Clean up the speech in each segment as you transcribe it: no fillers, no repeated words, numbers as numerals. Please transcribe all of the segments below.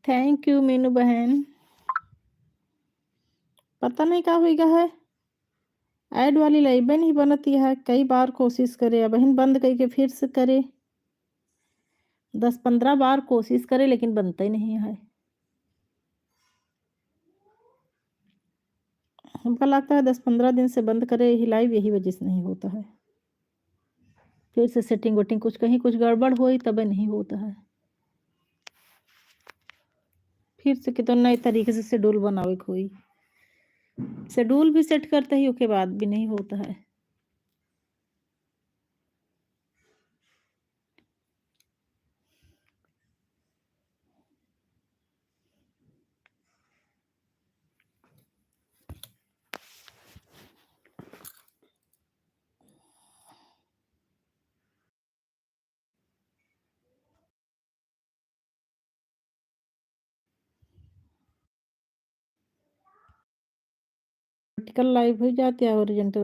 Thank you Meenu बहन। पता नहीं का होइगा है। ऐड वाली लाइबे नहीं बनती है, कई बार कोशिश करे अब बहन बंद कई के फिर से करे। 10-15 बार कोशिश करे लेकिन बनता ही नहीं है। हमको लगता है 10-15 दिन से बंद करे ही लाइव, यही वजह से नहीं होता है। फिर से सेटिंग वेटिंग कुछ कहीं कुछ गड़बड़ होई तबे नहीं होता है। फिर से कितो नए तरीके से शेड्यूल बनावे कोई। शेड्यूल भी सेट करते ही उसके बाद भी नहीं होता है। वर्टिकल लाइव हो जाती है, हॉरिजॉन्टल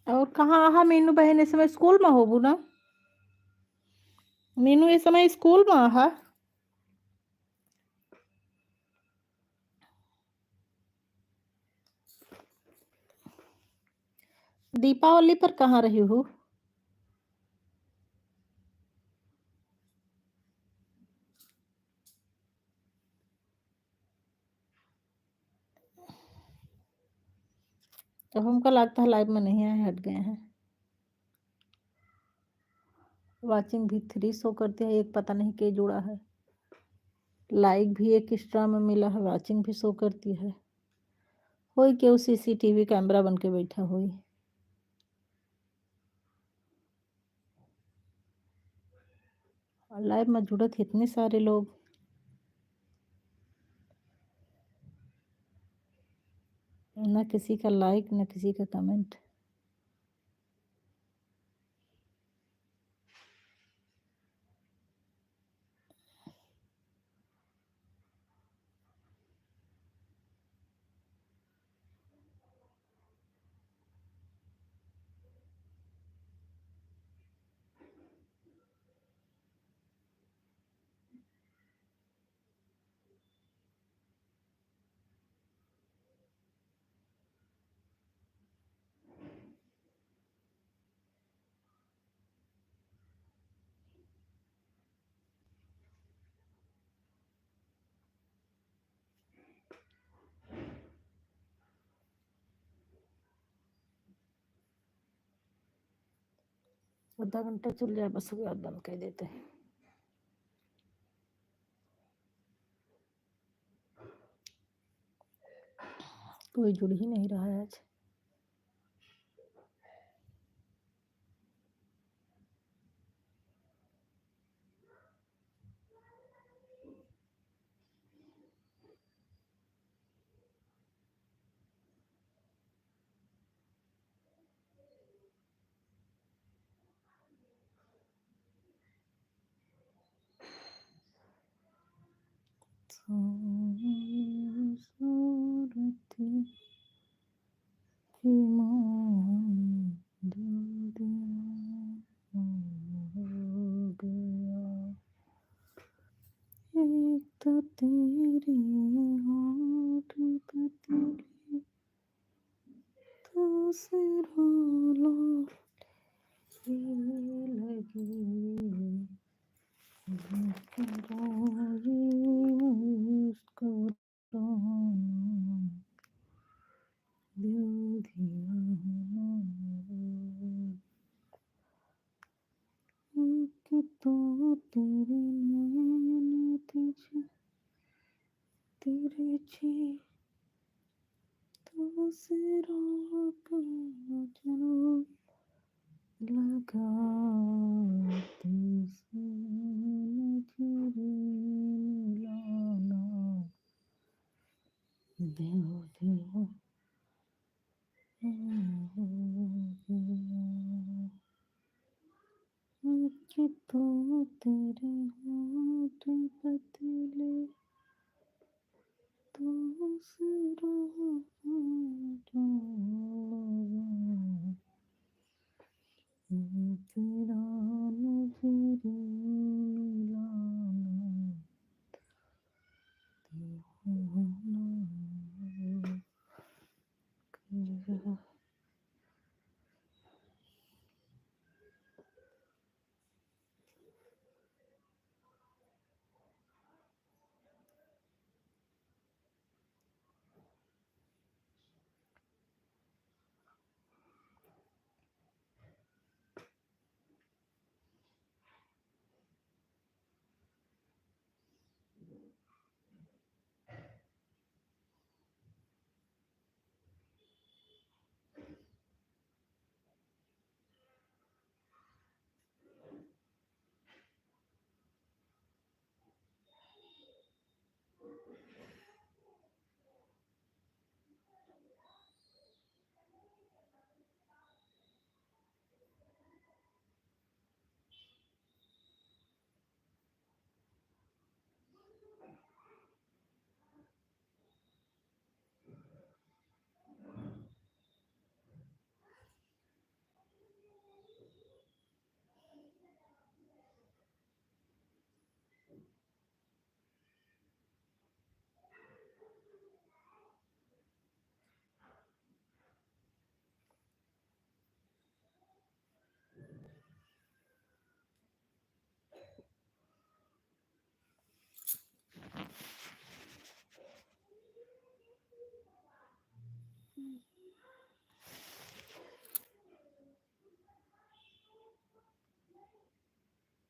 और कहाँ आहा मीनू बहन इस समय स्कूल में होबू ना। मीनू इस समय स्कूल में आहा। दीपावली पर कहाँ रही हो। तो हमको लगता है लाइव में नहीं आए, हट गए हैं। वाचिंग भी 3 शो करती है, एक पता नहीं के जुड़ा है। लाइक भी एक एक्स्ट्रा में मिला है, वाचिंग भी शो करती है। होई केहू सीसीटीवी कैमरा बन के बैठा होई। लाइव में जुड़त इतने सारे लोग। न किसी का लाइक न किसी का कमेंट। आधा घंटा चल जाए बस, उसके बाद बंद कर देते हैं। कोई जुड़ ही नहीं रहा है आज। तो तेरे होठ पे तिल तो सिरों की लगी मुस्कुराई मुस्कुराना दिल दिया कि तो तेरे नैन तिरछे तो सिरों का जो लगा तुझसे नजरें मिलाना दिल दिया कि तो तेरे